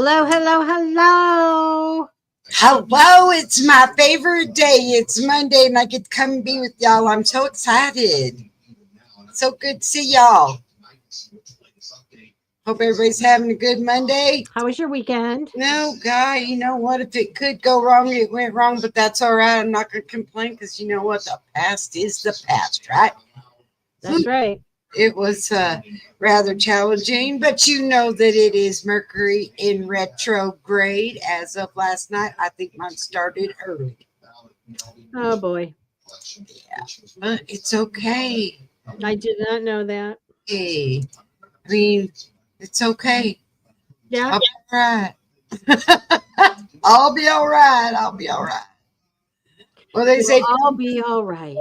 Hello, hello, hello. Hello, it's my favorite day. It's Monday and I get to come and be with y'all. I'm so excited. So good to see y'all. Hope everybody's having a good Monday. How was your weekend? No, guy, you know what? If it could go wrong, it went wrong, but that's all right. I'm not going to complain because you know what? The past is the past, right? That's right. It was rather challenging, but you know that it is Mercury in retrograde as of last night. I think mine started early. Oh boy. Yeah, but it's okay. I did not know that. Hey, I mean, it's okay. Yeah. I'll be all right. I'll be all right. I'll be all right. Well, they It'll say all be all right.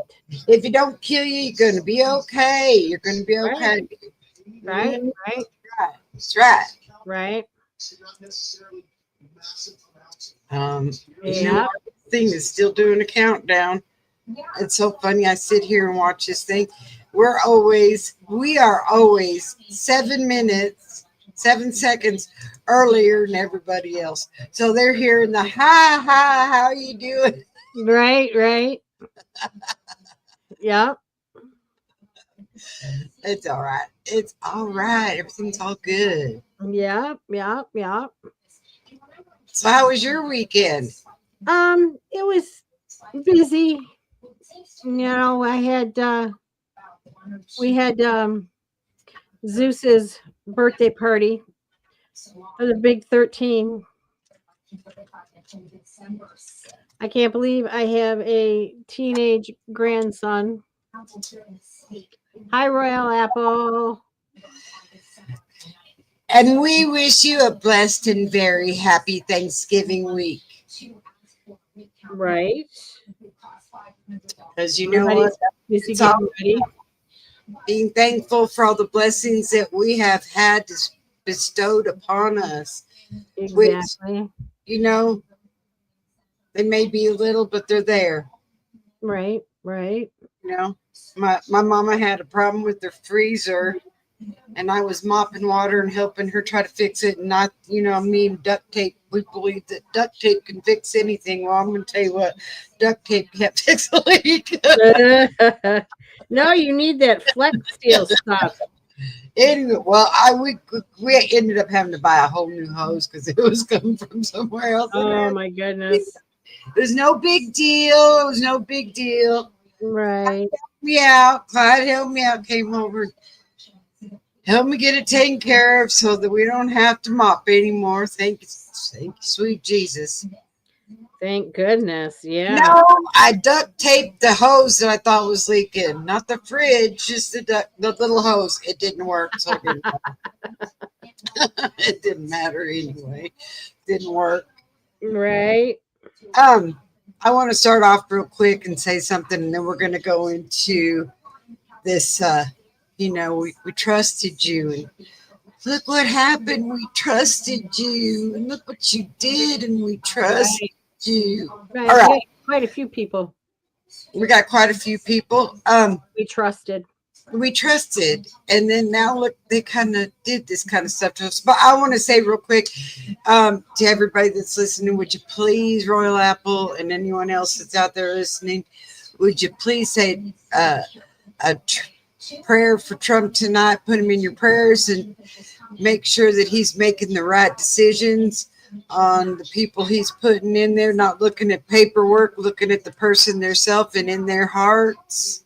if it don't kill you, you're gonna be okay. You're gonna be Right. okay. Right. Mhm. Right. That's right. Right. You know, Yeah. our thing is still doing a countdown. It's so funny. I sit here and watch this thing. We are always 7 minutes, 7 seconds earlier than everybody else. So they're hearing the hi, how you doing? Right. Right. Yeah. It's all right. It's all right. Everything's all good. Yeah. Yeah. Yeah. So how was your weekend? It was busy. I had we had Zeus's birthday party for the big 13. I can't believe I have a teenage grandson. Hi, Royal Apple. And we wish you a blessed and very happy Thanksgiving week. Right. Because you know what? Everybody's busy It's all getting ready. being thankful for all the blessings that we have had bestowed upon us, which, Exactly. you know, they may be little, but they're there. Right. Right. You know, my mama had a problem with her freezer, and I was mopping water and helping her try to fix it. And not, me and duct tape, we believe that duct tape can fix anything. Well, I'm going to tell you what, duct tape can't fix a leak. No, you need that flex steel stuff. Anyway, well, we ended up having to buy a whole new hose because it was coming from somewhere else. Oh my goodness. It was no big deal. It was no big deal. Right. Me out. Clyde helped me out. Came over, helped me get it taken care of so that we don't have to mop anymore. Thank you, sweet Jesus. Thank goodness. Yeah. No, I duct taped the hose that I thought was leaking, not the fridge, just the little hose. It didn't work, so it didn't matter. It didn't matter anyway. Didn't work. Right. I want to start off real quick and say something, and then we're going to go into this. We trusted you, and look what happened. We trusted you, and look what you did, and we trusted you. Right. All We right, had quite a few people we got quite a few people. we trusted. We trusted, and then now look, they kind of did this kind of stuff to us. But I want to say real quick to everybody that's listening, would you please, Royal Apple, and anyone else that's out there listening, would you please say a prayer for Trump tonight? Put him in your prayers and make sure that he's making the right decisions on the people he's putting in there, not looking at paperwork, looking at the person theirself and in their hearts.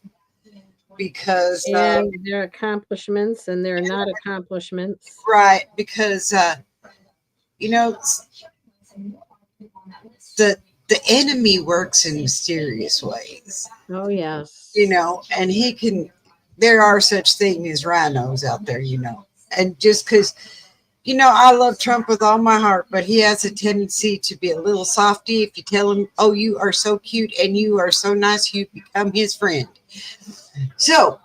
Because And their accomplishments and their not accomplishments. right, because you know the enemy works in mysterious ways, Oh yes. and he can, there are such things as rhinos out there, and just because I love Trump with all my heart, but he has a tendency to be a little softy. If you tell him, oh, you are so cute and you are so nice, you become his friend. So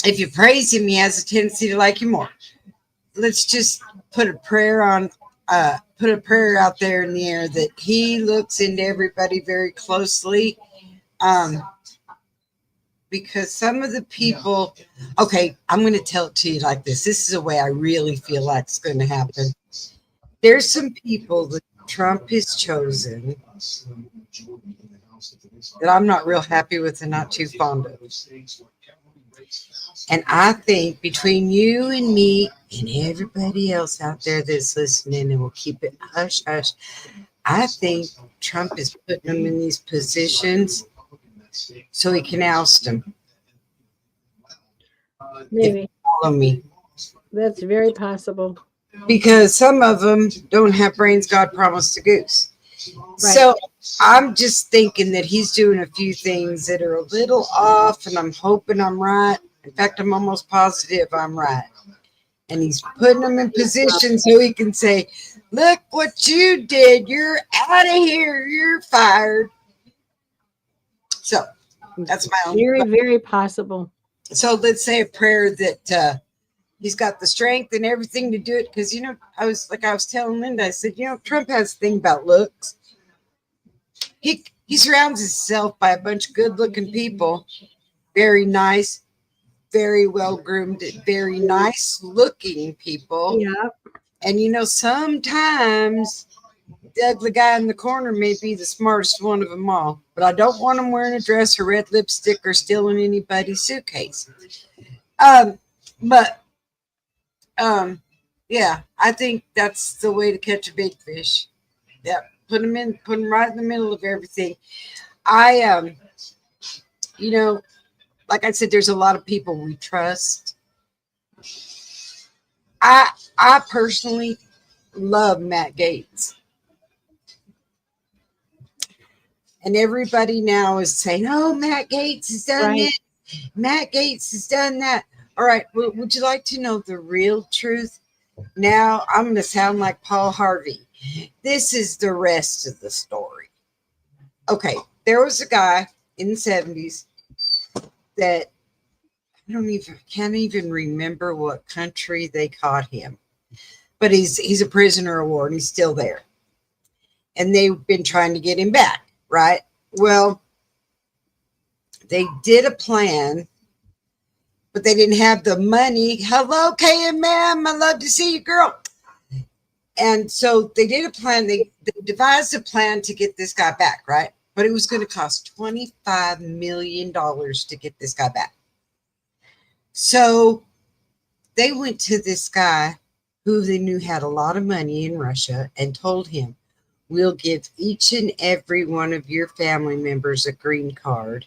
if you praise him, he has a tendency to like you more. Let's just put a prayer out there in the air that he looks into everybody very closely. Because some of the people, okay, I'm going to tell it to you like this. This is a way I really feel like it's going to happen. There's some people that Trump has chosen that I'm not real happy with and not too fond of. And I think between you and me and everybody else out there that's listening, and we'll keep it hush hush, I think Trump is putting them in these positions so he can oust them. Maybe. Follow me. That's very possible. Because some of them don't have brains God promised to goose. So I'm just thinking that he's doing a few things that are a little off, and I'm hoping I'm right. In fact, I'm almost positive I'm right. And he's putting them in position so he can say, look what you did. You're out of here. You're fired. So that's my own. Very, very possible. So let's say a prayer that he's got the strength and everything to do it. Because, you know, I was telling Linda, I said, you know, Trump has a thing about looks. He surrounds himself by a bunch of good looking people, very nice, very well groomed, very nice looking people. Yeah. And, you know, sometimes the ugly guy in the corner may be the smartest one of them all, but I don't want him wearing a dress or red lipstick or stealing anybody's suitcase. Yeah, I think that's the way to catch a big fish. Yep. Put them right in the middle of everything. You know, like I said, there's a lot of people we trust. I personally love Matt Gaetz. And everybody now is saying, oh, Matt Gaetz has done this. Matt Gaetz has done that. All right. Well, would you like to know the real truth? Now I'm going to sound like Paul Harvey. This is the rest of the story. Okay. There was a guy in the 70s that can't even remember what country they caught him, but he's a prisoner of war and he's still there. And they've been trying to get him back. Right. Well, they did a plan, but they didn't have the money. Hello, KM, I love to see you, girl. And so they did a plan. They devised a plan to get this guy back, right? But it was going to cost $25 million to get this guy back. So they went to this guy who they knew had a lot of money in Russia and told him, we'll give each and every one of your family members a green card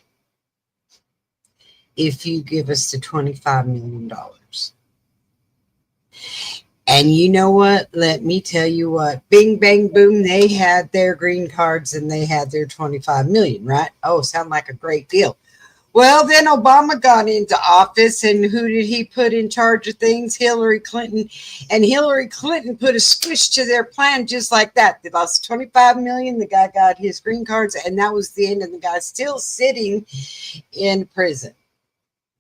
if you give us the $25 million. And you know what? Let me tell you what. Bing, bang, boom. They had their green cards and they had their 25 million, right? Oh, sound like a great deal. Well, then Obama got into office, and who did he put in charge of things? Hillary Clinton. And Hillary Clinton put a squish to their plan just like that. They lost 25 million. The guy got his green cards, and that was the end. And the guy's still sitting in prison.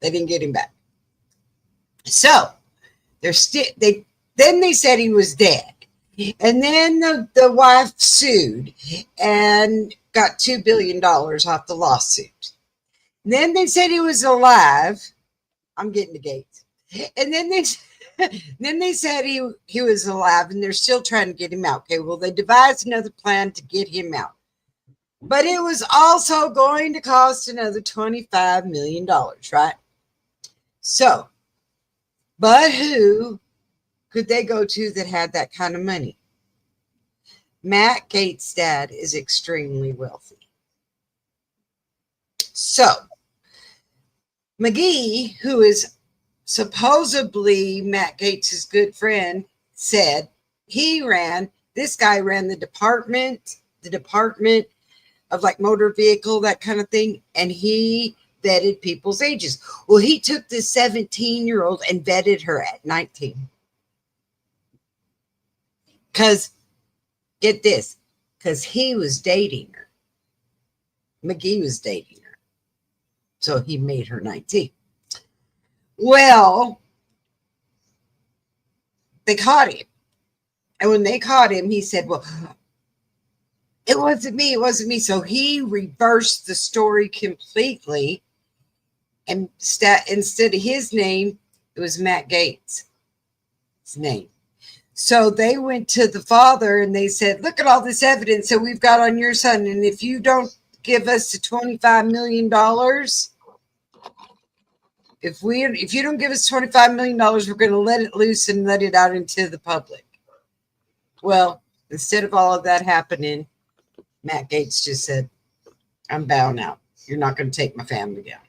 They didn't get him back. So then they said he was dead. And then the wife sued and got $2 billion off the lawsuit. Then they said he was alive. I'm getting to Gates. And then they said he was alive, and they're still trying to get him out. Okay, well, they devised another plan to get him out. But it was also going to cost another $25 million, right? So, but who could they go to that had that kind of money? Matt Gaetz' dad is extremely wealthy. So, McGee, who is supposedly Matt Gaetz' good friend, said this guy ran the department of like motor vehicle, that kind of thing, and he vetted people's ages. Well, he took this 17-year-old and vetted her at 19. Because, get this, because he was dating her. McGee was dating her. So he made her 19. Well, they caught him. And when they caught him, he said, well, it wasn't me. So he reversed the story completely. And instead of his name, it was Matt Gaetz' name. So they went to the father and they said, look at all this evidence that we've got on your son. And if you don't give us the $25 million, if you don't give us $25 million, we're going to let it loose and let it out into the public. Well, instead of all of that happening, Matt Gaetz just said, I'm bowing out. You're not going to take my family down.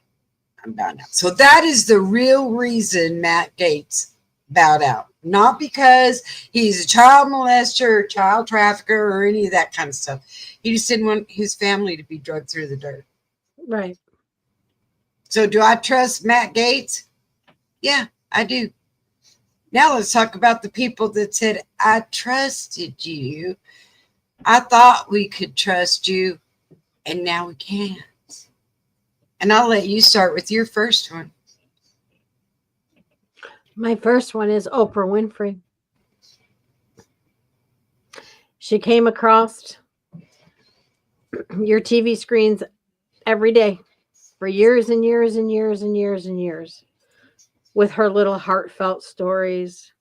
I'm bowing out. So that is the real reason Matt Gaetz bowed out. Not because he's a child molester or child trafficker or any of that kind of stuff. He just didn't want his family to be dragged through the dirt. Right. So do I trust Matt Gaetz? Yeah, I do. Now let's talk about the people that said, I trusted you. I thought we could trust you, and now we can't. And I'll let you start with your first one. My first one is Oprah Winfrey. She came across your TV screens every day for years and years and years and years and years with her little heartfelt stories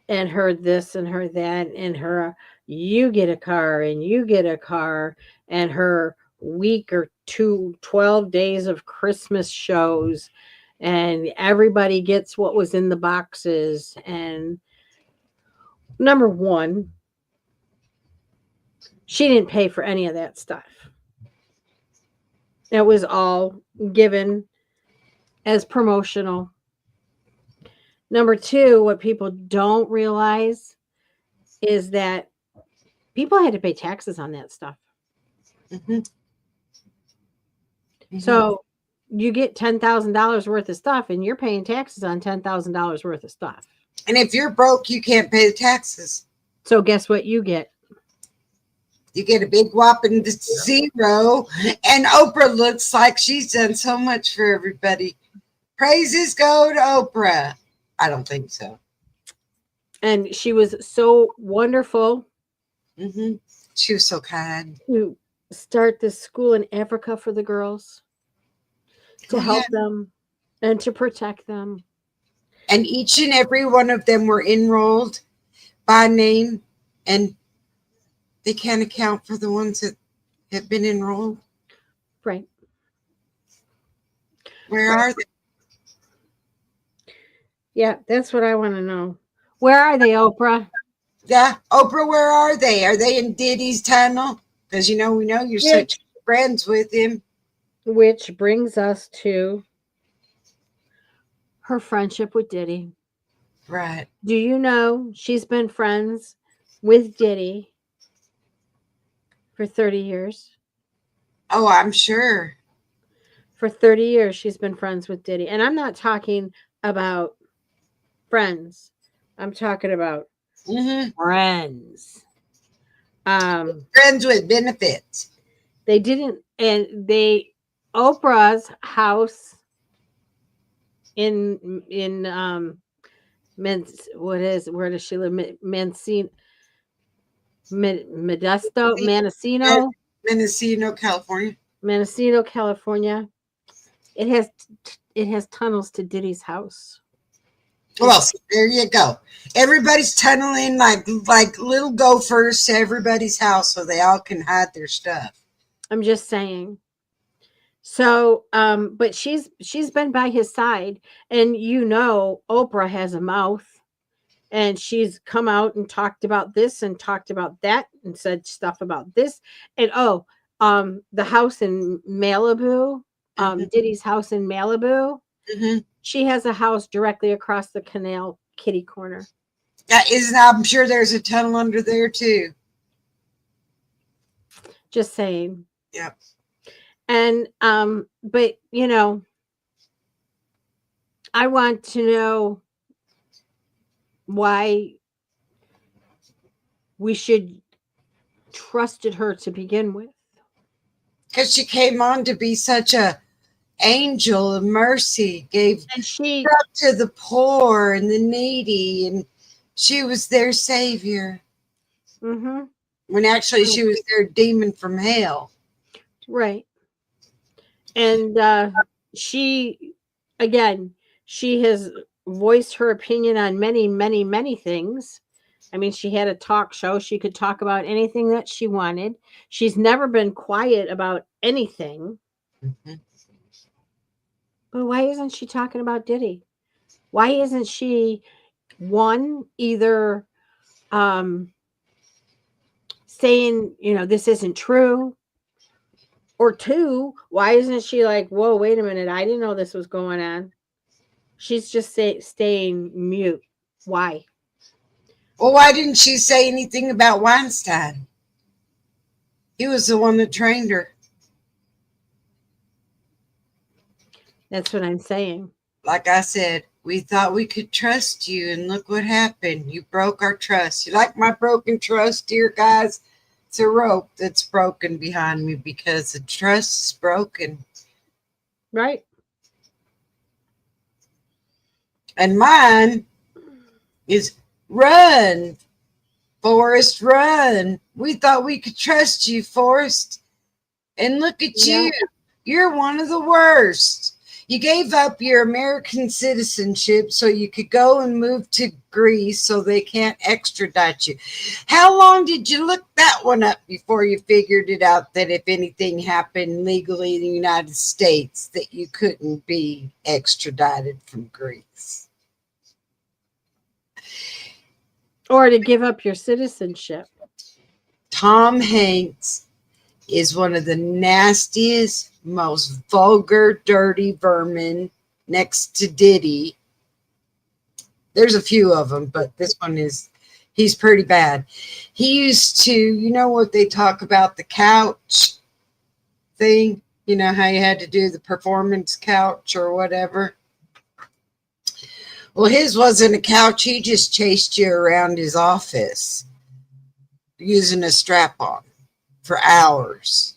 and her this and her that and her you get a car and you get a car and her week or two, 12 days of Christmas shows and everybody gets what was in the boxes. And number one, she didn't pay for any of that stuff. It was all given as promotional. Number two, what people don't realize is that people had to pay taxes on that stuff. Mm-hmm. Mm-hmm. So you get $10,000 worth of stuff and you're paying taxes on $10,000 worth of stuff. And if you're broke, you can't pay the taxes. So guess what you get? You get a big whopping zero. And Oprah looks like she's done so much for everybody. Praises go to Oprah. I don't think so. And she was so wonderful. Mm-hmm. She was so kind. To start this school in Africa for the girls, to help them and to protect them. And each and every one of them were enrolled by name, and they can't account for the ones that have been enrolled. Right. Where are they? Yeah, that's what I want to know. Where are they, Oprah? Yeah, Oprah, where are they? Are they in Diddy's tunnel? Because we know you're such friends with him. Which brings us to her friendship with Diddy. Right. Do you know she's been friends with Diddy for 30 years? Oh, I'm sure. For 30 years, she's been friends with Diddy. And I'm not talking about friends. I'm talking about friends. Friends with benefits. They didn't, and Oprah's house in where does she live? Mendocino, California. Mendocino, California. It has tunnels to Diddy's house. Well, so there you go. Everybody's tunneling like little gophers to everybody's house so they all can hide their stuff. I'm just saying. So, but she's been by his side, and Oprah has a mouth, and she's come out and talked about this and talked about that and said stuff about this. And the house in Malibu, Diddy's house in Malibu. Mm-hmm. She has a house directly across the canal kitty corner. I'm sure there's a tunnel under there too. Just saying. Yep. And but I want to know why we should trusted her to begin with. Because she came on to be such a angel of mercy, gave up to the poor and the needy, and she was their savior. Mm-hmm. When actually she was their demon from hell. Right. And she has voiced her opinion on many, many, many things. I mean, she had a talk show. She could talk about anything that she wanted. She's never been quiet about anything. Mhm. But why isn't she talking about Diddy? Why isn't she one either um saying, this isn't true? Or two, why isn't she like, whoa, wait a minute, I didn't know this was going on? She's just staying mute. Why? Well, why didn't she say anything about Weinstein? He was the one that trained her. That's what I'm saying. Like I said, we thought we could trust you, and look what happened. You broke our trust. You like my broken trust, dear guys? It's a rope that's broken behind me because the trust is broken. Right? And mine is run, Forrest, run. We thought we could trust you, Forrest. And look at Yeah. you. You're one of the worst. You gave up your American citizenship so you could go and move to Greece so they can't extradite you. How long did you look that one up before you figured it out that if anything happened legally in the United States that you couldn't be extradited from Greece? Or to give up your citizenship. Tom Hanks is one of the nastiest, most vulgar, dirty vermin next to Diddy. There's a few of them, but this one he's pretty bad. He used to, you know what they talk about, the couch thing? You know how you had to do the performance couch or whatever? Well, his wasn't a couch. He just chased you around his office using a strap on for hours.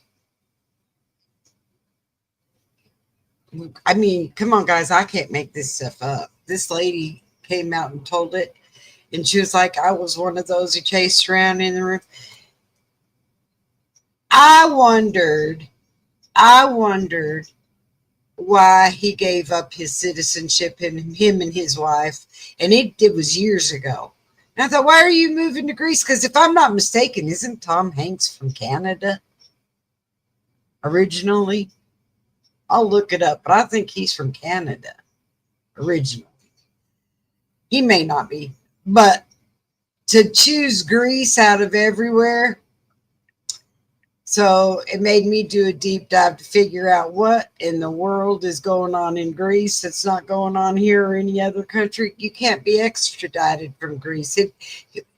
I mean, come on, guys. I can't make this stuff up. This lady came out and told it, and she was like, I was one of those who chased around in the room. I wondered why he gave up his citizenship, him and his wife, and it was years ago. And I thought, why are you moving to Greece? Because if I'm not mistaken, isn't Tom Hanks from Canada originally? I'll look it up, but I think he's from Canada originally. He may not be, but to choose Greece out of everywhere. So it made me do a deep dive to figure out what in the world is going on in Greece that's not going on here or any other country. You can't be extradited from Greece.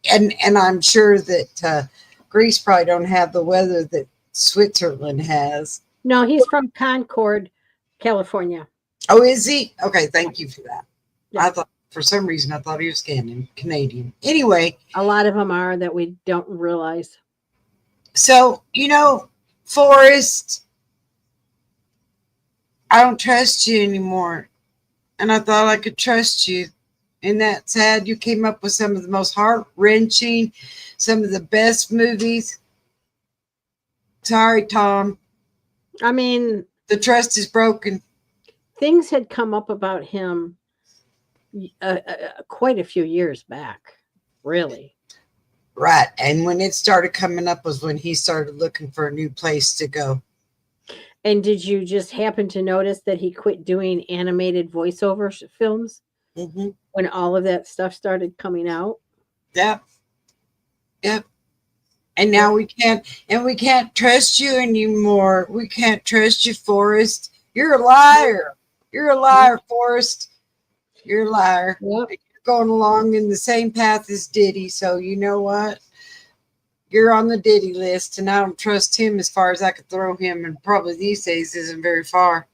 And I'm sure that Greece probably don't have the weather that Switzerland has. No, he's from Concord, California. Oh, is he? Okay, thank you for that. Yeah. I thought for some reason I thought he was Canadian. Anyway, A lot of them are that we don't realize. so Forrest, I don't trust you anymore, and I thought I could trust you. And that's sad. You came up with some of the most heart-wrenching, some of the best movies. Sorry, Tom. I mean, The trust is broken. things had come up about him quite a few years back, really. Right. And when it started coming up was when he started looking for a new place to go. And did you just happen to notice that he quit doing animated voiceover films Mm-hmm. when all of that stuff started coming out? Yep. Yep. And now we can't trust you anymore. We can't trust you, Forrest. You're a liar. You're a liar, Forrest. You're a liar. Yep. You're going along in the same path as Diddy. So you know what? You're on the Diddy list, and I don't trust him as far as I could throw him, and probably these days isn't very far.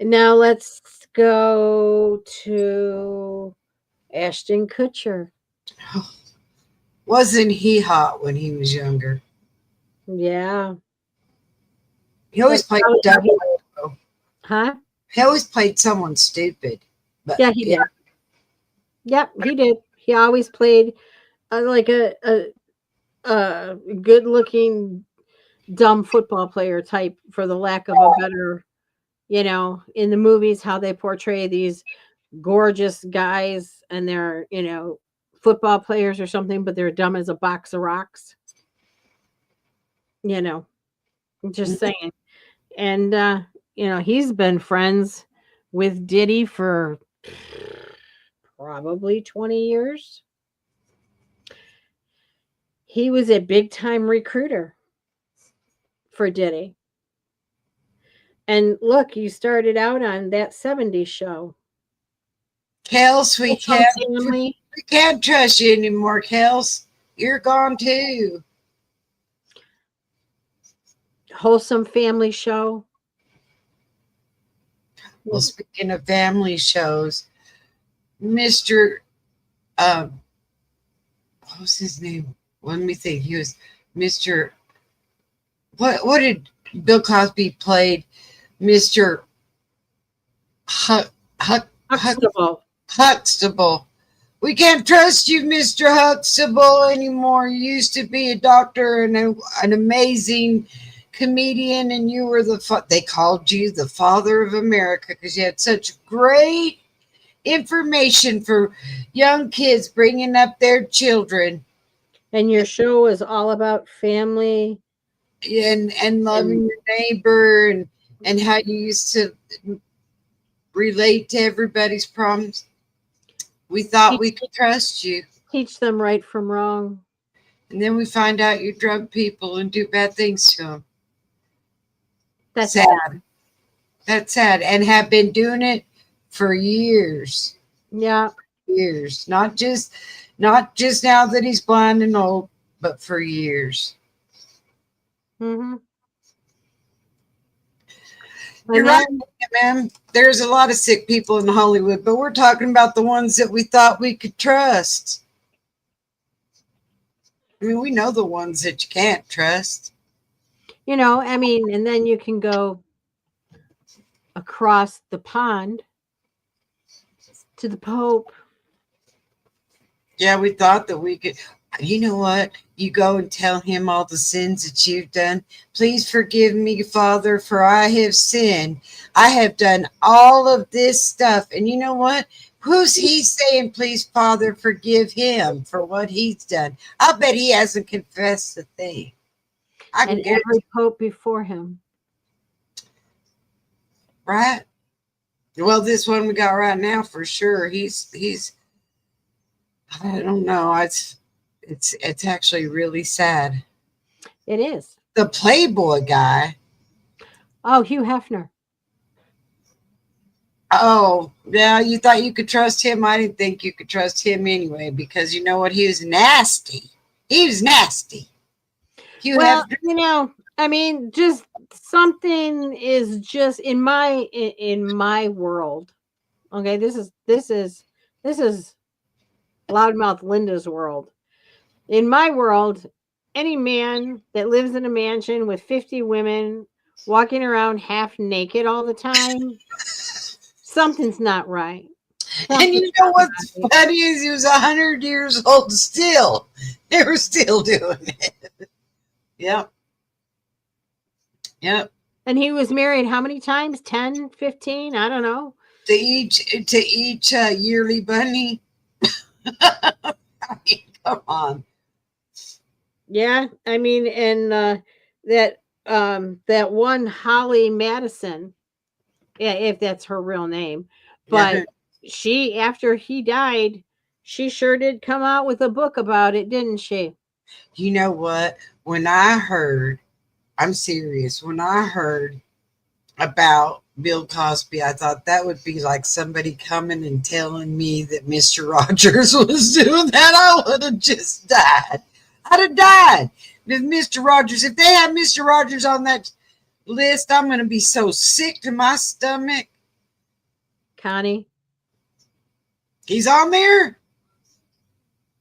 Now let's go to Ashton Kutcher. Wasn't he hot when he was younger? Yeah. He always played dumb. Huh? He always played someone stupid. But Yeah, he did. Yep, he did. He always played like a good-looking dumb football player type, for the lack of a better, in the movies how they portray these gorgeous guys and they're, football players or something, but they're dumb as a box of rocks. You know, just saying. And he's been friends with Diddy for probably 20 years. He was a big time recruiter for Diddy. And look, you started out on that 70s show. Kels, Family. we can't trust you anymore, Kels. You're gone too. Wholesome Family Show. Well, speaking of family shows, Mr. What was his name? Let me think. He was Mr. What did Bill Cosby played? Mr. Huxtable. Huxtable. We can't trust you, Mr. Huxtable, anymore. You used to be a doctor and an amazing comedian, and you were they called you the father of America because you had such great information for young kids bringing up their children. And your show is all about family and loving your neighbor and how you used to relate to everybody's problems. We thought we could trust you. Teach them right from wrong. And then we find out you drug people and do bad things to them. That's sad. That's sad. And have been doing it for years. Yeah. Years. Not just now that he's blind and old, but for years. Mm-hmm. You're right, man. There's a lot of sick people in Hollywood, but we're talking about the ones that we thought we could trust. I mean, we know the ones that you can't trust. And then you can go across the pond to the Pope. Yeah, we thought that we could. You know what? You go and tell him all the sins that you've done. Please forgive me, Father, for I have sinned. I have done all of this stuff. And you know what? Who's he saying, please, Father, forgive him for what he's done? I'll bet he hasn't confessed a thing. And every pope before him. Right? Well, this one we got right now for sure. He's I don't know. It's actually really sad. It is. The Playboy guy. Oh, Hugh Hefner. Oh, yeah, you thought you could trust him? I didn't think you could trust him anyway, because you know what? He was nasty. He was nasty. Hugh Hefner. Just something is just in my world. Okay, this is Loudmouth Linda's world. In my world, any man that lives in a mansion with 50 women walking around half naked all the time, something's not right. And you know what's funny is he was 100 years old still. They were still doing it. Yep. Yep. And he was married how many times? 10, 15? I don't know. To each yearly bunny. I mean, come on. Yeah, and that one Holly Madison, yeah, if that's her real name, but she, after he died, she sure did come out with a book about it, didn't she? You know what? When I heard, I'm serious, when I heard about Bill Cosby, I thought that would be like somebody coming and telling me that Mr. Rogers was doing that. I would have just died. I'd have died. If Mr. Rogers, if they had Mr. Rogers on that list, I'm going to be so sick to my stomach. Connie. He's on there.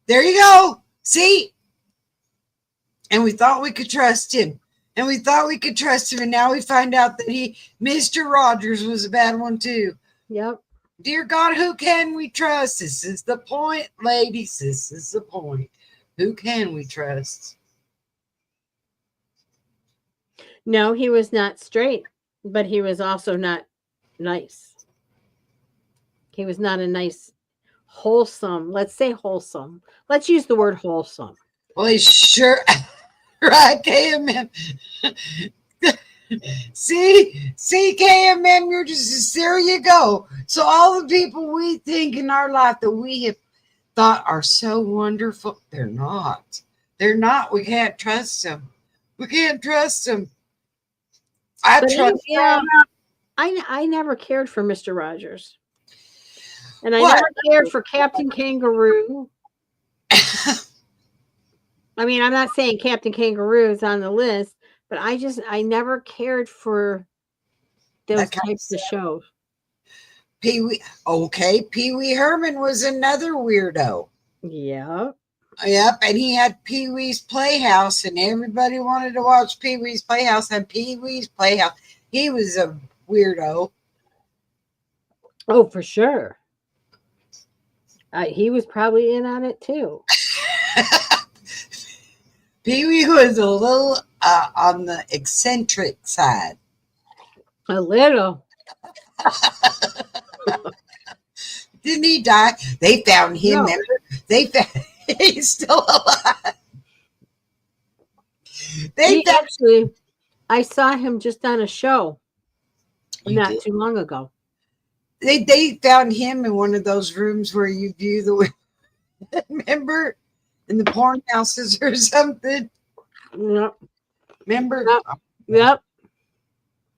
There you go. See? And we thought we could trust him. And we thought we could trust him. And now we find out that Mr. Rogers was a bad one too. Yep. Dear God, who can we trust? This is the point, ladies. This is the point. Who can we trust? No, he was not straight, but he was also not nice. He was not a nice wholesome. Let's say wholesome. Let's use the word wholesome. Well, he sure, right, KMM. See, KMM, you're just, there you go. So all the people we think in our life that we have thought are so wonderful, they're not. They're not. We can't trust them. We can't trust them. I But trust yeah, them. I never cared for Mr. Rogers. And I What? never cared for Captain Kangaroo. I mean, I'm not saying Captain Kangaroo is on the list, but I never cared for those That kind types of shows. Pee Wee. Okay, Pee Wee Herman was another weirdo. Yeah. Yep, and he had Pee Wee's Playhouse, and everybody wanted to watch Pee Wee's Playhouse and Pee Wee's Playhouse. He was a weirdo. Oh, for sure. He was probably in on it too. Pee Wee was a little on the eccentric side. A little. Didn't he die? They found him. No. Remember? They found he's still alive. They found Actually, I saw him just on a show You not did? too long ago. They found him in one of those rooms where you view the remember in the porn houses or something. Yep. Remember? Yep. Yep.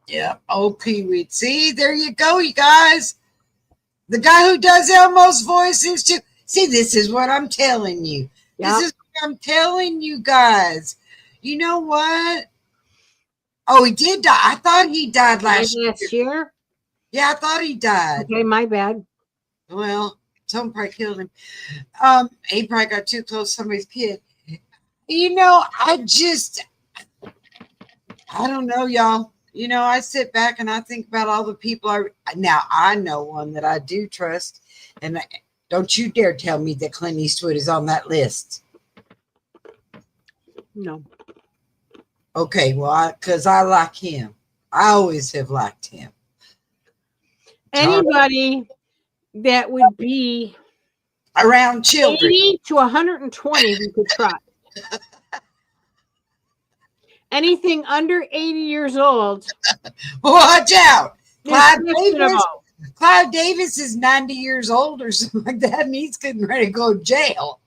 Yeah. Oh, Pee Wee. See, there you go, you guys. The guy who does Elmo's voices too. See, this is what I'm telling you. Yep. This is what I'm telling you guys. You know what? Oh, he did die. I thought he died last year. year? Yeah, I thought he died. Okay, my bad. Well, someone probably killed him. He probably got too close to somebody's kid. You know, I don't know, y'all. You know, I sit back and I think about all the people I know one that I do trust, and don't you dare tell me that Clint Eastwood is on that list. No. Okay, well, because I like him. I always have liked him. Anybody that would be Around children. 80 to 120 we could try. Anything under 80 years old. Watch out. Questionable. Clive Davis is 90 years old or something like that, and he's getting ready to go to jail.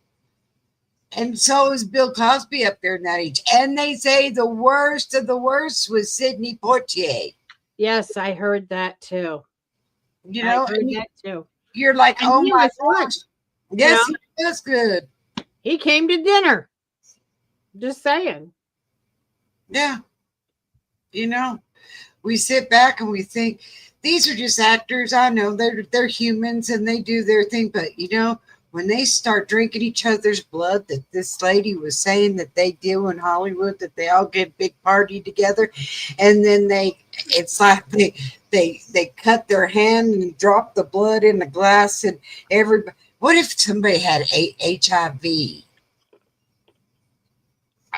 And so is Bill Cosby up there in that age. And they say the worst of the worst was Sidney Poitier. Yes, I heard that too. You know, I heard that too. You're like, And oh he my was gosh. Yes, that's good. He came to dinner. Just saying. Yeah. You know, we sit back and we think these are just actors. I know they're humans and they do their thing, but you know, when they start drinking each other's blood, that this lady was saying that they do in Hollywood, that they all get a big party together, and then it's like they cut their hand and drop the blood in the glass, and everybody. What if somebody had HIV?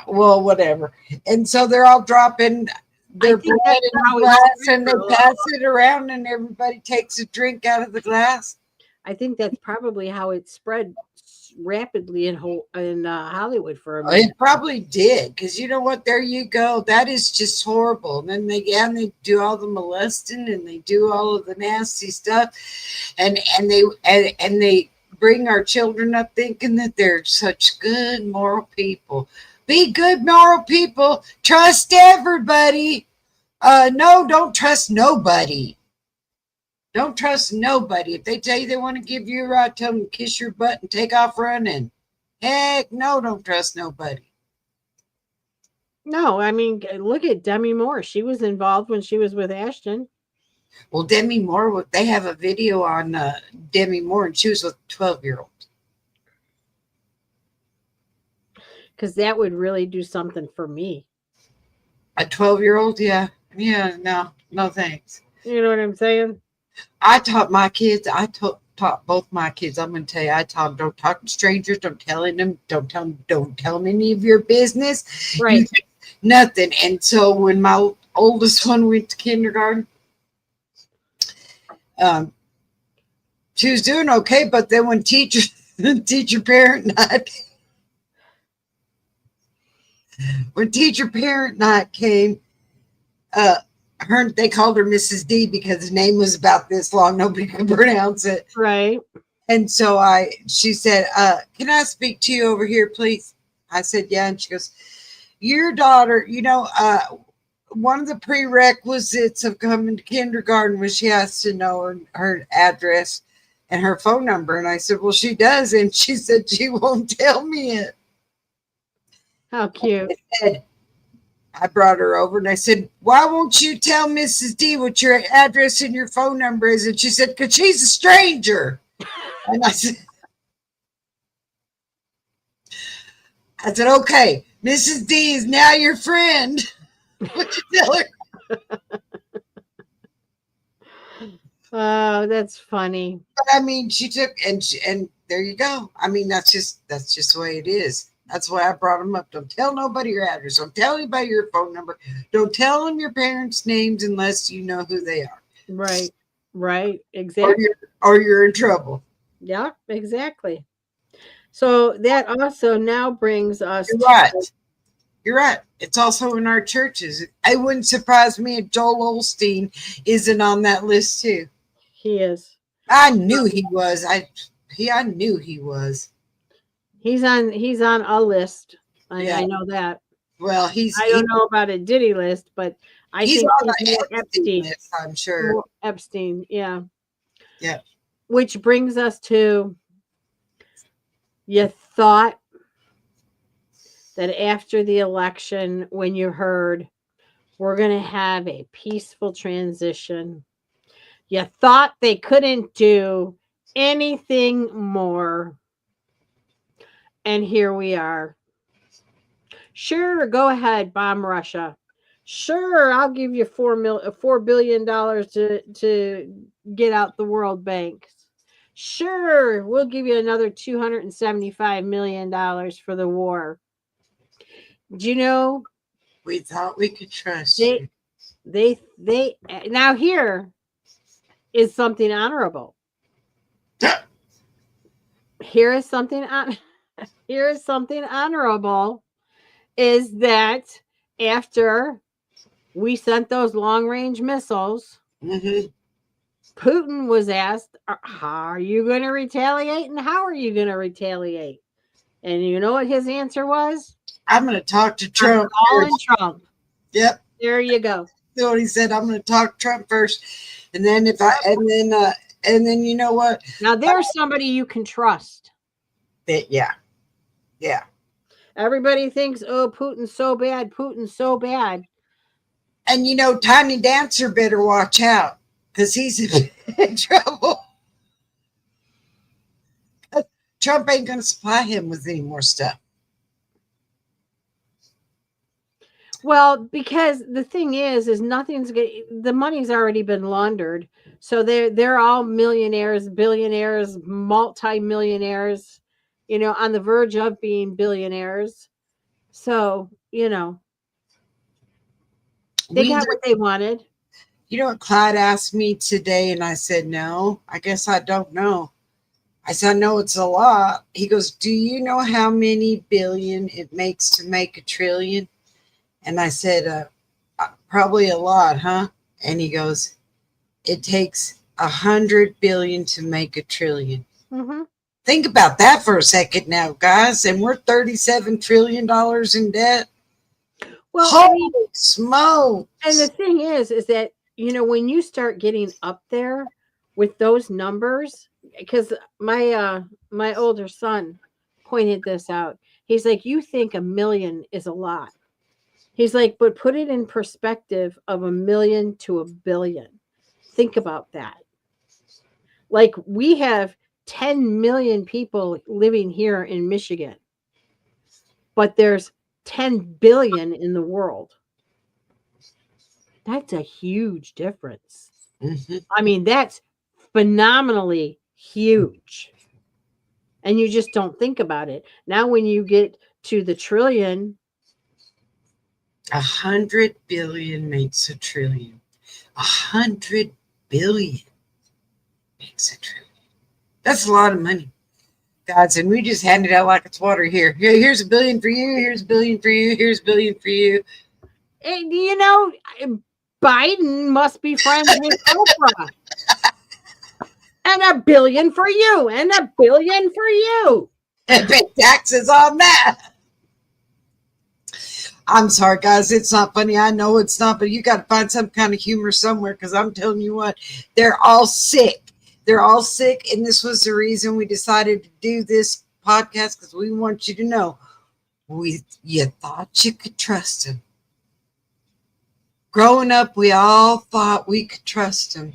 Well, whatever. And so they're all dropping their blood in the glass, and they pass it around, and everybody takes a drink out of the glass. I think that's probably how it spread rapidly in Hollywood for a minute. It probably did, because you know what? There you go. That is just horrible. And then they do all the molesting and they do all of the nasty stuff, and they bring our children up thinking that they're such good moral people. Be good moral people. Trust everybody. No, don't trust nobody. Don't trust nobody. If they tell you they want to give you a ride, tell them to kiss your butt and take off running. Heck no, don't trust nobody. No, I mean, look at Demi Moore. She was involved when she was with Ashton. Well, Demi Moore, they have a video on Demi Moore, and she was with a 12-year-old. Because that would really do something for me. A 12-year-old? Yeah. Yeah, no thanks. You know what I'm saying? I taught my kids, taught both my kids. I'm going to tell you, I taught them, don't talk to strangers, don't tell them any of your business. Right. Nothing. And so when my oldest one went to kindergarten, she was doing okay, but then when teacher parent night came, they called her Mrs. D because the name was about this long, nobody could pronounce it. Right. And so she said, can I speak to you over here, please? I said, yeah. And she goes, your daughter, one of the prerequisites of coming to kindergarten was she has to know her address and her phone number. And I said, well, she does. And she said, she won't tell me it. How cute. I brought her over and I said, why won't you tell Mrs. D what your address and your phone number is? And she said, because she's a stranger. And I said, okay, Mrs. D is now your friend. What you tell her? Oh, that's funny. But I mean, she took and there you go. I mean, that's just the way it is. That's why I brought them up. Don't tell nobody your address. Don't tell anybody your phone number. Don't tell them your parents' names unless you know who they are. Right. Right. Exactly. Or you're in trouble. Yeah, exactly. So that also now brings us You're right. You're right. It's also in our churches. It wouldn't surprise me if Joel Osteen isn't on that list too. He is. I knew he was. I knew he was. He's on a list. I know that. Well, I don't know about a Diddy list, but I think on he's more Epstein list, I'm sure. More Epstein, yeah. Yeah. Which brings us to, you thought that after the election, when you heard we're going to have a peaceful transition, you thought they couldn't do anything more. And here we are. Sure, go ahead, bomb Russia. Sure, I'll give you $4 billion to get out the World Bank. Sure, we'll give you another $275 million for the war. Do you know? We thought we could trust you. They now here is something honorable. Here is something honorable is that after we sent those long-range missiles, Putin was asked, how are you going to retaliate and how are you going to retaliate? And you know what his answer was? I'm going to talk to Trump. Calling Trump. Yep. There you go. That's what he said. I'm going to talk to Trump first. And then and then you know what? Now there's somebody you can trust. Yeah. Everybody thinks, oh, Putin's so bad. Putin's so bad. And Tiny Dancer better watch out because he's in trouble. Trump ain't going to supply him with any more stuff. Well, because the thing is the money's already been laundered. So they're all millionaires, billionaires, multi-millionaires, on the verge of being billionaires. So, they got what they wanted. You know what Clyde asked me today, and I said, no, I guess I don't know. I said, I know it's a lot. He goes, do you know how many billion it makes to make a trillion? And I said, probably a lot, huh? And he goes, it takes 100 billion to make a trillion. Mm-hmm. Think about that for a second now, guys. And we're $37 trillion in debt. Well, holy smokes. And the thing is that, when you start getting up there with those numbers, because my older son pointed this out. He's like, you think $1 million is a lot. He's like, but put it in perspective of 1 million to 1 billion. Think about that. Like we have 10 million people living here in Michigan, but there's 10 billion in the world. That's a huge difference. Mm-hmm. I mean, that's phenomenally huge. And you just don't think about it. Now, when you get to the trillion, 100 billion makes a trillion. 100 billion makes a trillion. That's a lot of money, guys. And we just hand it out like it's water here. Here's $1 billion for you. Here's $1 billion for you. Here's $1 billion for you. And, Biden must be friends with Oprah. And $1 billion for you. And $1 billion for you. And pay taxes on that. I'm sorry, guys. It's not funny. I know it's not, but you got to find some kind of humor somewhere, because I'm telling you what, they're all sick. They're all sick. And this was the reason we decided to do this podcast, because we want you to know you thought you could trust him. Growing up, we all thought we could trust him.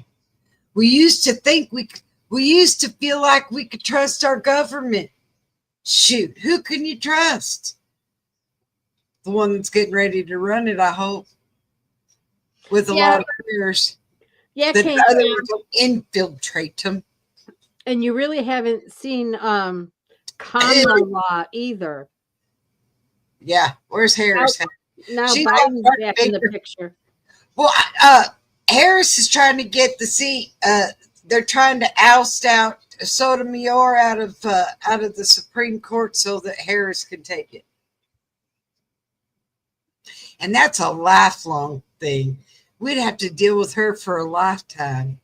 We used to think we used to feel like we could trust our government. Shoot, who can you trust? The one that's getting ready to run it, I hope, with a lot of fears. Yeah, that the other ones will infiltrate them. And you really haven't seen common law either. Yeah, where's Harris? Now Biden's back in the picture. Well, Harris is trying to get the seat. They're trying to oust out Sotomayor out of the Supreme Court so that Harris can take it. And that's a lifelong thing. We'd have to deal with her for a lifetime.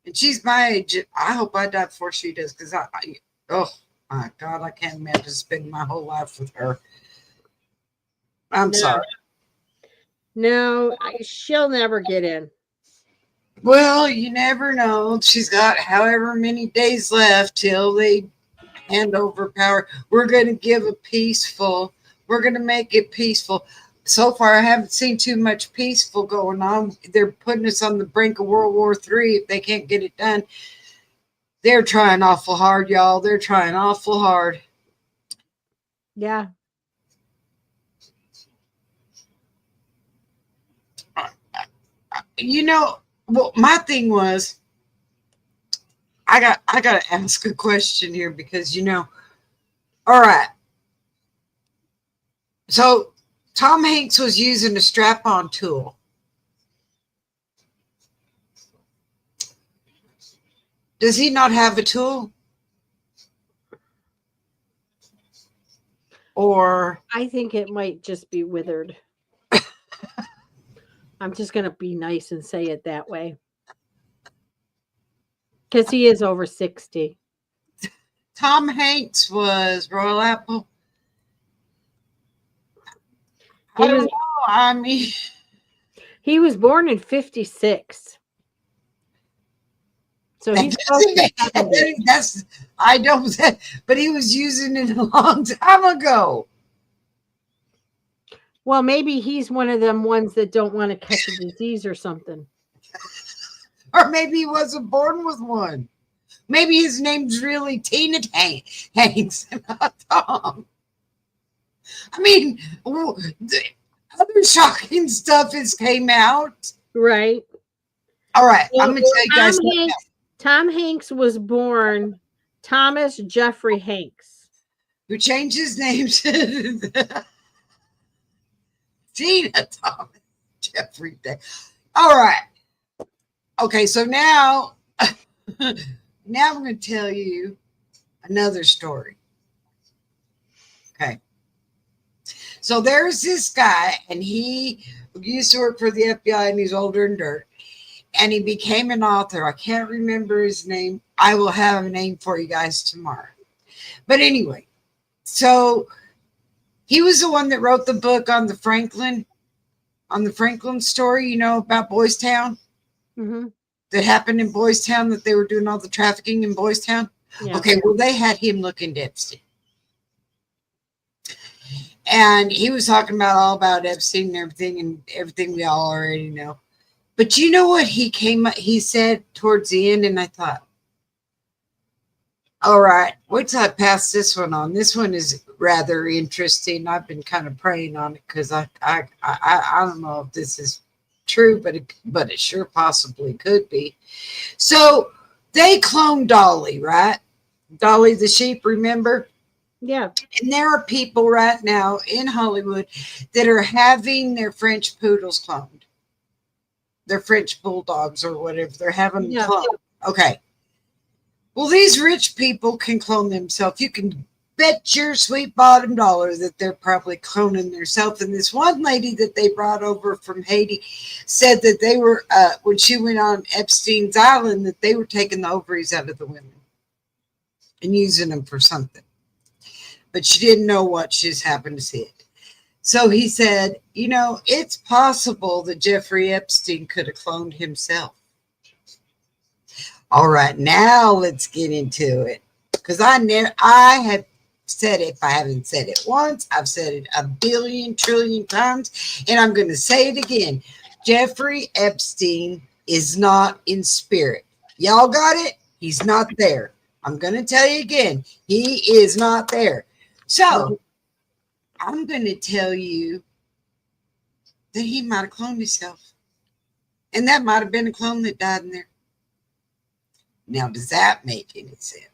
And she's my age. I hope I die before she does, because oh my God, I can't imagine spending my whole life with her. I'm sorry. No, she'll never get in. Well, you never know. She's got however many days left till they hand over power. We're going to we're going to make it peaceful. So far, I haven't seen too much peaceful going on. They're putting us on the brink of World War III if they can't get it done. They're trying awful hard, y'all. They're trying awful hard. Yeah. Well, my thing was, I got to ask a question here, because all right. So Tom Hanks was using a strap-on tool. Does he not have a tool? Or I think it might just be withered. I'm just going to be nice and say it that way. Because he is over 60. Tom Hanks was Royal Apple. I don't know. I mean, he was born in 56. So he's but he was using it a long time ago. Well, maybe he's one of them ones that don't want to catch a disease or something. Or maybe he wasn't born with one. Maybe his name's really Tina Hanks and not Tom. I mean, the other shocking stuff has came out. Right. All right. I'm going to tell you guys something. Tom Hanks was born Thomas Jeffrey Hanks. Who changed his name to Tina Thomas Jeffrey Day. All right. Okay, so now I'm going to tell you another story. Okay. So there's this guy, and he used to work for the FBI, and he's older than dirt. And he became an author. I can't remember his name. I will have a name for you guys tomorrow. But anyway, so he was the one that wrote the book on the Franklin story, about Boys Town. Mm-hmm. That happened in Boys Town, that they were doing all the trafficking in Boys Town. Yeah. Okay, well, they had him look into Epstein. And he was talking all about Epstein and everything we all already know. But you know what he said towards the end, and I thought, all right, wait till I pass this one on. This one is rather interesting. I've been kind of praying on it, because I don't know if this is true, but it sure possibly could be. So they cloned Dolly, right? Dolly the sheep, remember? Yeah. And there are people right now in Hollywood that are having their French poodles cloned. Their French bulldogs or whatever. They're having them cloned. Okay. Well, these rich people can clone themselves. You can bet your sweet bottom dollar that they're probably cloning themselves. And this one lady that they brought over from Haiti said that they were, when she went on Epstein's Island, that they were taking the ovaries out of the women and using them for something. But she didn't know what. She just happened to see it. So he said, you know, it's possible that Jeffrey Epstein could have cloned himself. All right, now let's get into it. Because I have said it. If I haven't said it once, I've said it a billion, trillion times. And I'm going to say it again. Jeffrey Epstein is not in spirit. Y'all got it? He's not there. I'm going to tell you again. He is not there. So I'm going to tell you that he might have cloned himself. And that might have been a clone that died in there. Now, does that make any sense?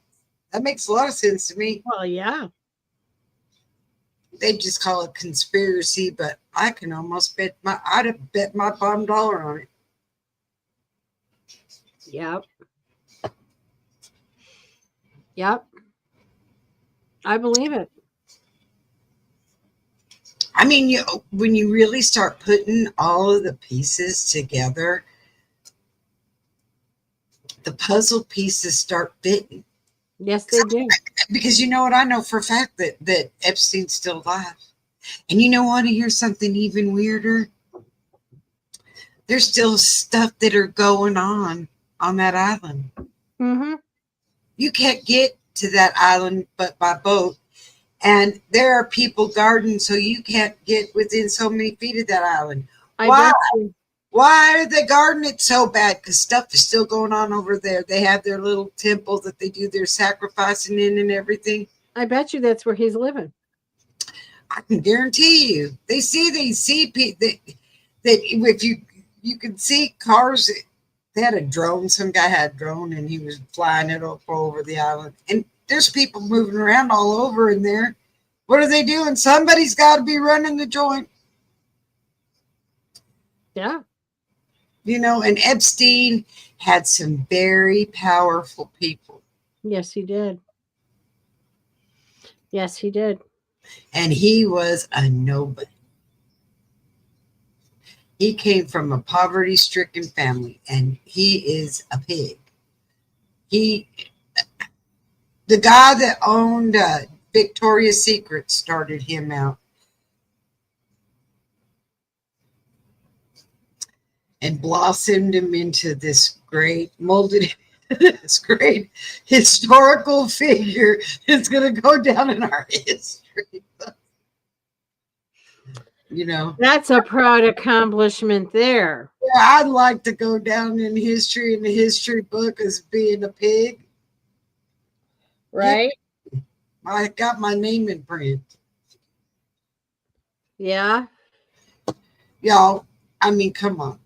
That makes a lot of sense to me. Well, yeah. They just call it conspiracy, but I can almost I'd have bet my bottom dollar on it. Yep. Yep. I believe it. I mean, when you really start putting all of the pieces together, the puzzle pieces start fitting. Yes, they do. Because you know what? I know for a fact that Epstein's still alive. And you know what? Here's something even weirder. There's still stuff that are going on that island. Mm-hmm. You can't get to that island but by boat. And there are people guarding, so you can't get within so many feet of that island. Why? Why are they guarding it so bad? Because stuff is still going on over there. They have their little temple that they do their sacrificing in and everything. I bet you that's where he's living. I can guarantee you. They see people that if you can see cars. They had a drone. Some guy had a drone and he was flying it up over the island. And there's people moving around all over in there. What are they doing? Somebody's got to be running the joint. Yeah. You know, and Epstein had some very powerful people. Yes, he did. Yes, he did. And he was a nobody. He came from a poverty-stricken family, and he is a pig. The guy that owned Victoria's Secret started him out. And blossomed him into this great historical figure that's going to go down in our history. You know, that's a proud accomplishment there. Yeah, I'd like to go down in history in the history book as being a pig. Right? Yeah, I got my name in print. Yeah. Y'all, I mean, come on.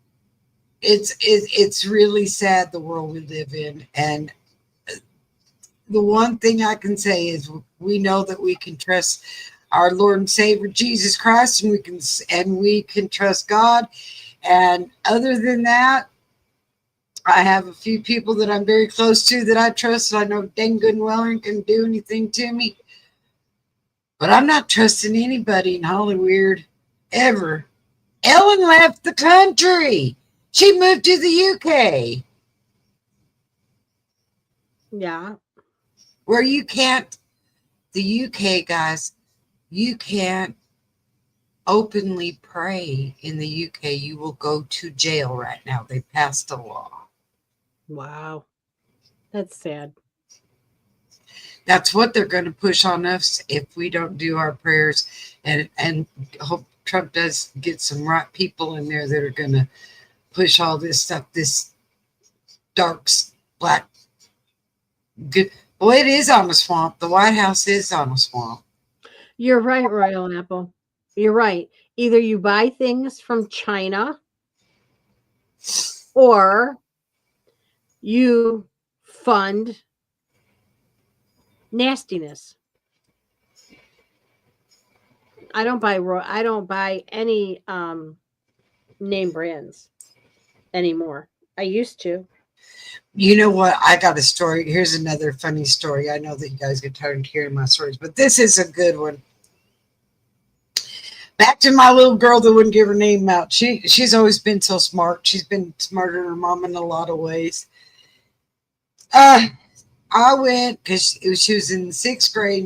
It's really sad the world we live in, and the one thing I can say is we know that we can trust our Lord and Savior Jesus Christ, and we can trust God. And other than that, I have a few people that I'm very close to that I trust, and I know dang good and well ain't can do anything to me. But I'm not trusting anybody in Hollywood ever. Ellen left the country. She moved to the UK. Yeah. Where you can't, the UK guys, you can't openly pray in the UK. You will go to jail right now. They passed a law. Wow. That's sad. That's what they're going to push on us if we don't do our prayers, and hope Trump does get some right people in there that are going to push all this stuff, this dark, black, good. Well, it is on a swamp. The White House is on a swamp. You're right, Royal Apple. You're right. Either you buy things from China or you fund nastiness. I don't buy any name brands anymore. I used to. You know what? I got a story. Here's another funny story. I know that you guys get tired of hearing my stories, but this is a good one. Back to my little girl that wouldn't give her name out. She's always been so smart. She's been smarter than her mom in a lot of ways. I went because she was in 6th grade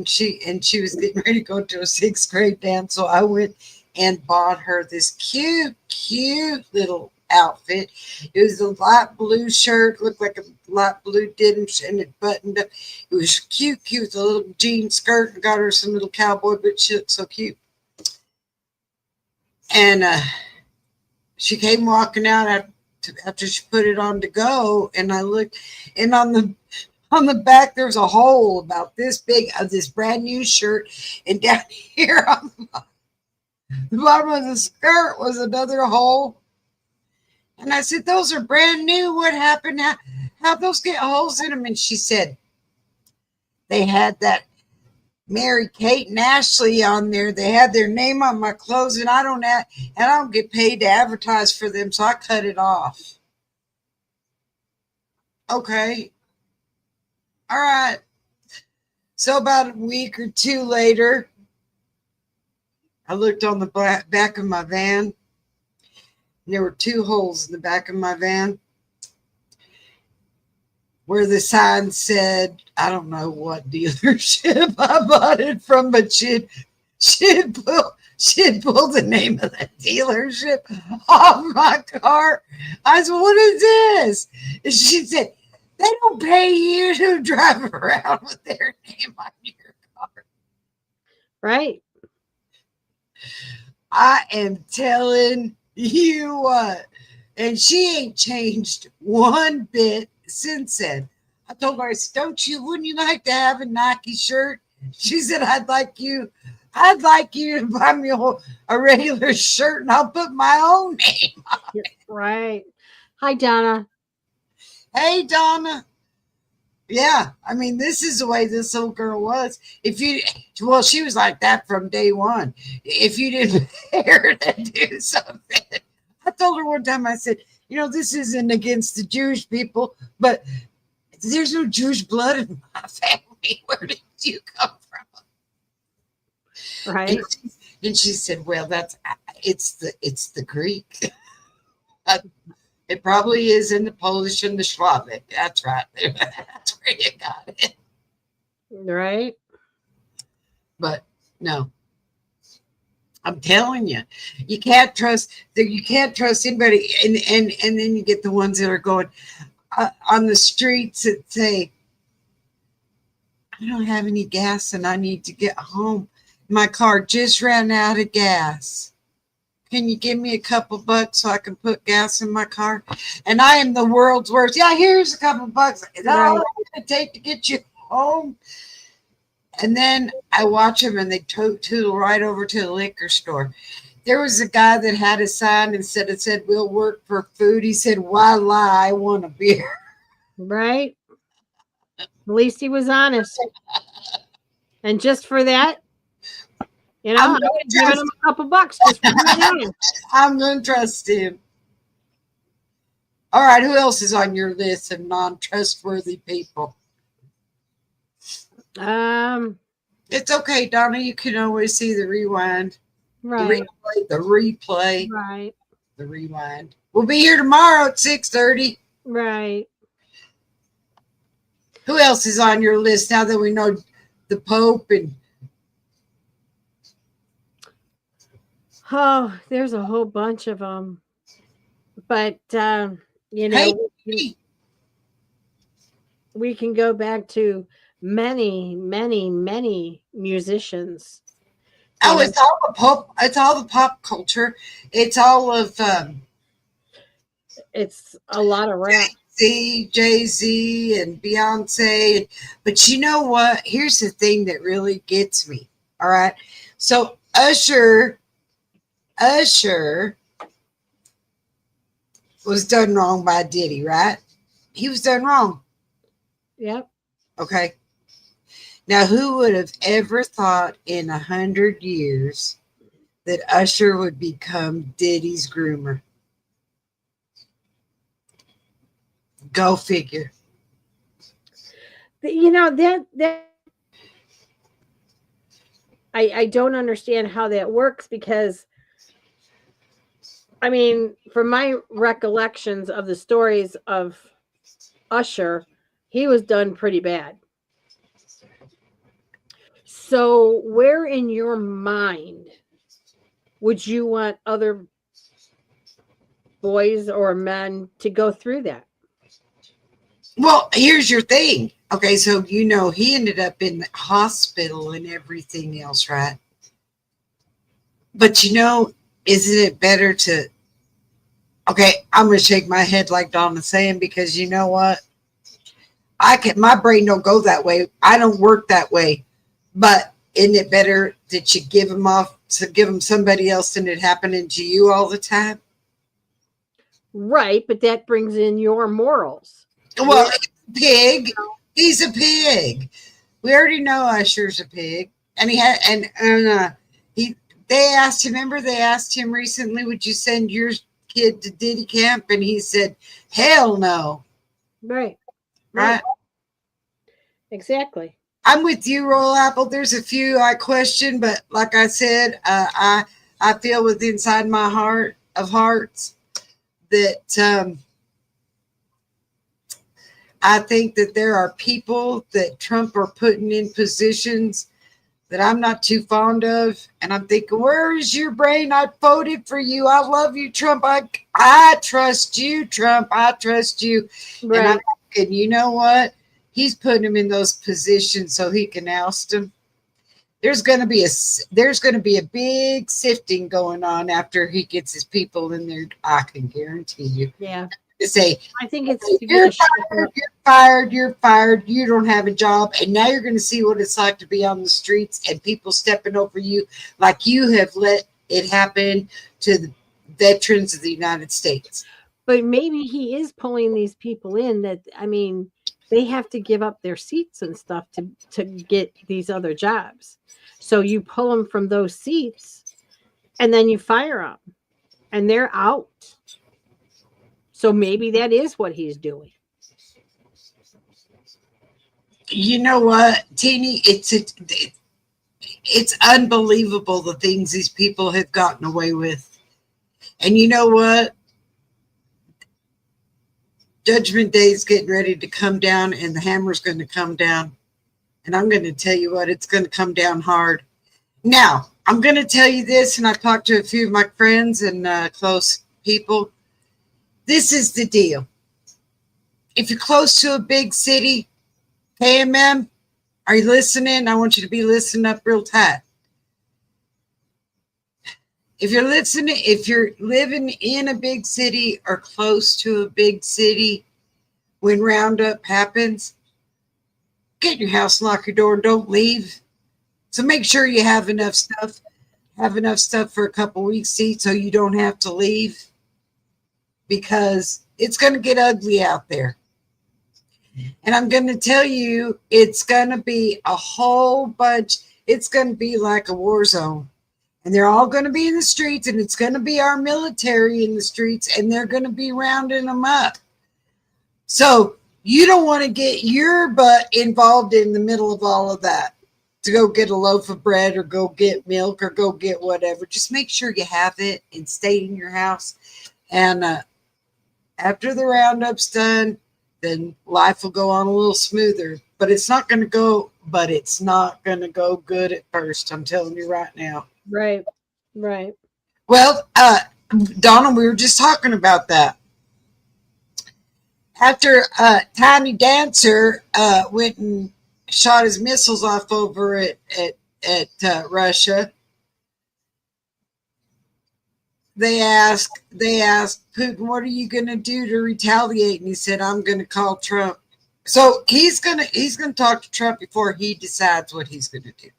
and she was getting ready to go to a 6th grade dance. So I went and bought her this cute little outfit. It was a light blue shirt, looked like a light blue denim, and it buttoned up. It was cute with a little jean skirt, and got her some little cowboy boots. She looked so cute. And she came walking out after she put it on to go, and I looked, and on the back there's a hole about this big of this brand new shirt, and down here on the bottom of the skirt was another hole. And I said, "Those are brand new. What happened? How'd those get holes in them?" And she said, "They had that Mary Kate and Ashley on there. They had their name on my clothes, and I don't get paid to advertise for them, so I cut it off." Okay. All right. So about a week or two later, I looked on the back of my van. And there were 2 holes in the back of my van where the sign said, I don't know what dealership I bought it from, but she'd pulled the name of the dealership off my car. I said, "What is this?" And she said, "They don't pay you to drive around with their name on your car." Right. I am telling you what. And she ain't changed one bit since then. I told her, I said, wouldn't you like to have a Nike shirt? She said, I'd like you to buy me a regular shirt, and I'll put my own name on it. Right. Hi, Donna. Hey, Donna. Yeah, I mean, this is the way this little girl was. She was like that from day one. If you didn't pay her to do something, I told her one time, I said, this isn't against the Jewish people, but there's no Jewish blood in my family. Where did you come from? Right. And she said, "Well, it's the Greek." It probably is in the Polish and the Slavic. That's right. That's where you got it. Right. But no, I'm telling you, you can't trust anybody. And then you get the ones that are going on the streets that say, "I don't have any gas and I need to get home. My car just ran out of gas. Can you give me a couple bucks so I can put gas in my car?" And I am the world's worst. "Yeah, here's a couple bucks. Is that all it's going to take to get you home?" And then I watch them and they tootle right over to the liquor store. There was a guy that had a sign and it said, "We'll work for food." He said, "Why lie? I want a beer." Right. At least he was honest. And just for that, I would have given him a couple bucks just for being honest. I'm going to trust him. All right, who else is on your list of non-trustworthy people? It's okay, Donna. You can always see the rewind. Right. The replay. Right. The rewind. We'll be here tomorrow at 6:30. Right. Who else is on your list now that we know the Pope and... Oh, there's a whole bunch of them. But, Hey, we can go back to many, many, many musicians. Oh, it's all the pop. It's all the pop culture. It's all of. It's a lot of rap. Jay-Z and Beyonce. But you know what? Here's the thing that really gets me. All right. So Usher was done wrong by Diddy, right? He was done wrong. Yep. Okay. Now, who would have ever thought in 100 years that Usher would become Diddy's groomer? Go figure. You know, that I don't understand how that works because I mean, from my recollections of the stories of Usher, he was done pretty bad. So, where in your mind would you want other boys or men to go through that? Well, here's your thing. Okay, so you know he ended up in the hospital and everything else, right? But you know, isn't it better to? Okay, I'm gonna shake my head like Donna's saying because you know what? I can. My brain don't go that way. I don't work that way. But isn't it better that you give them off to give them somebody else than it happening to you all the time? Right, but that brings in your morals. Well, pig. He's a pig. We already know Usher's a pig, and he had he. They asked him. Remember, they asked him recently, "Would you send your kid to Diddy camp?" And he said, "Hell no." Right. Right. Exactly. I'm with you, Royal Apple. There's a few I question, but like I said, I feel with inside my heart of hearts that I think that there are people that Trump are putting in positions that I'm not too fond of. And I'm thinking, where is your brain? I voted for you. I love you, Trump. I trust you, Trump. I trust you. Right. And I'm thinking, you know what? He's putting him in those positions so he can oust him. There's going to be a big sifting going on after he gets his people in there. I can guarantee you. Yeah. To say, I think it's you're fired, you're fired, you're fired, you don't have a job, and now you're going to see what it's like to be on the streets and people stepping over you like you have let it happen to the veterans of the United States. But maybe he is pulling these people in that I mean, they have to give up their seats and stuff to get these other jobs. So you pull them from those seats and then you fire them and they're out. So maybe that is what he's doing. You know what, Teeny? It's unbelievable the things these people have gotten away with. And you know what? Judgment Day is getting ready to come down, and the hammer's going to come down. And I'm going to tell you what, it's going to come down hard. Now, I'm going to tell you this, and I've talked to a few of my friends and close people. This is the deal. If you're close to a big city, KMM, are you listening? I want you to be listening up real tight. If you're living in a big city or close to a big city, when Roundup happens, get in your house, lock your door, and don't leave. So make sure you have enough stuff for a couple weeks, see, so you don't have to leave, because it's going to get ugly out there. And I'm going to tell you, it's going to be a whole bunch. It's going to be like a war zone. And they're all going to be in the streets, and it's going to be our military in the streets, and they're going to be rounding them up. So you don't want to get your butt involved in the middle of all of that to go get a loaf of bread or go get milk or go get whatever. Just make sure you have it and stay in your house. And after the roundup's done, then life will go on a little smoother. But it's not going to go good at first. I'm telling you right now. Right. Right. Well, Donna, we were just talking about that. After Tiny Dancer went and shot his missiles off over at Russia, they asked Putin, "What are you going to do to retaliate?" And he said, "I'm going to call Trump." So he's going to talk to Trump before he decides what he's going to do.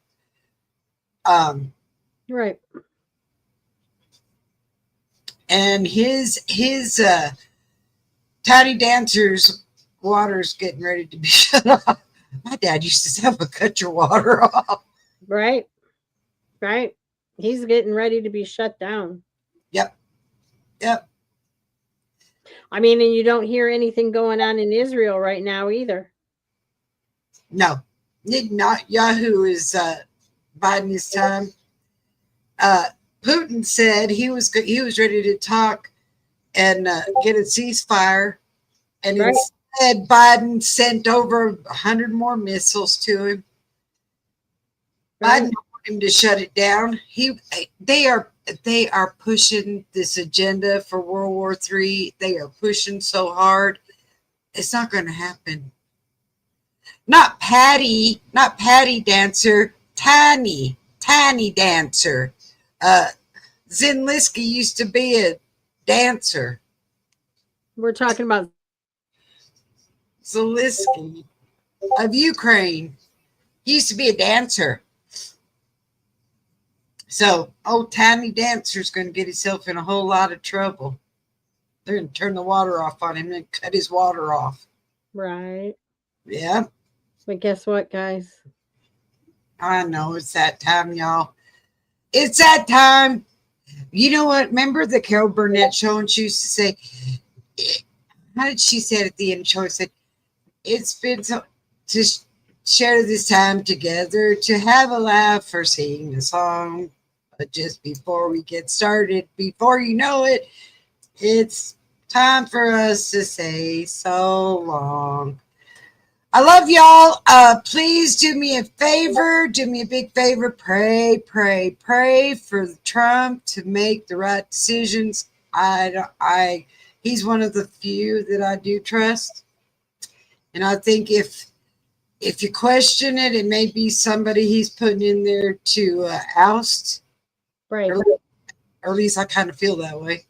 Right. And his Tiny Dancer's water's getting ready to be shut off. My dad used to say, "I'm gonna cut your water off." Right. Right. He's getting ready to be shut down. Yep. I mean, and you don't hear anything going on in Israel right now either. No, not Yahoo is biding his time. Putin said he was ready to talk and get a ceasefire, and Right. instead Biden sent over 100 more missiles to him. Right. Biden wanted him to shut it down. They are pushing this agenda for World War III. They are pushing so hard. It's not going to happen. Not Patty Dancer, Tiny Dancer. Zelensky used to be a dancer. We're talking about Zelensky of Ukraine. He used to be a dancer. So, old Tiny Dancer's going to get himself in a whole lot of trouble. They're going to turn the water off on him and cut his water off. right. Yeah, But guess what, guys? I know. It's that time, y'all. It's that time. You know what? Remember the Carol Burnett show? And she used to say, how did she say it at the end of the show? She said, it's been so to share this time together, to have a laugh or sing a song. But just before we get started, before you know it, it's time for us to say so long. I love y'all. Please do me a favor. Do me a big favor. Pray for Trump to make the right decisions. He's one of the few that I do trust. And I think if you question it, it may be somebody he's putting in there to oust. Right. Or at least I kind of feel that way.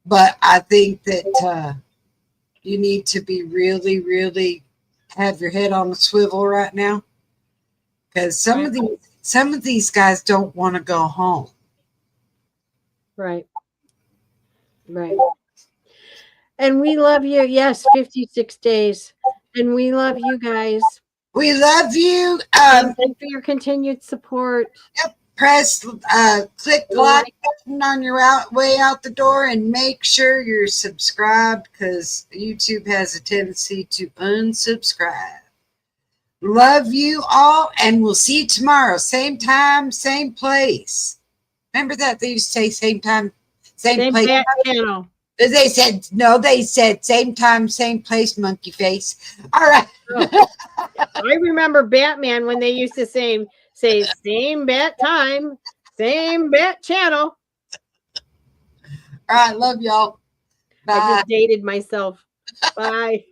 But I think that you need to be really, really have your head on the swivel right now, because some of these guys don't want to go home. Right. Right. And we love you. Yes, 56 days. And we love you guys. We love you. And thank you for your continued support. Press, click the like button on your way out the door, and make sure you're subscribed, because YouTube has a tendency to unsubscribe. Love you all, and we'll see you tomorrow. Same time, same place. Remember that they used to say same time, same place. Channel. They said no. They said same time, same place. Monkey face. All right. Oh. I remember Batman when they used to say same bat time, same bat channel. All right. Love y'all. Bye. I just dated myself. Bye.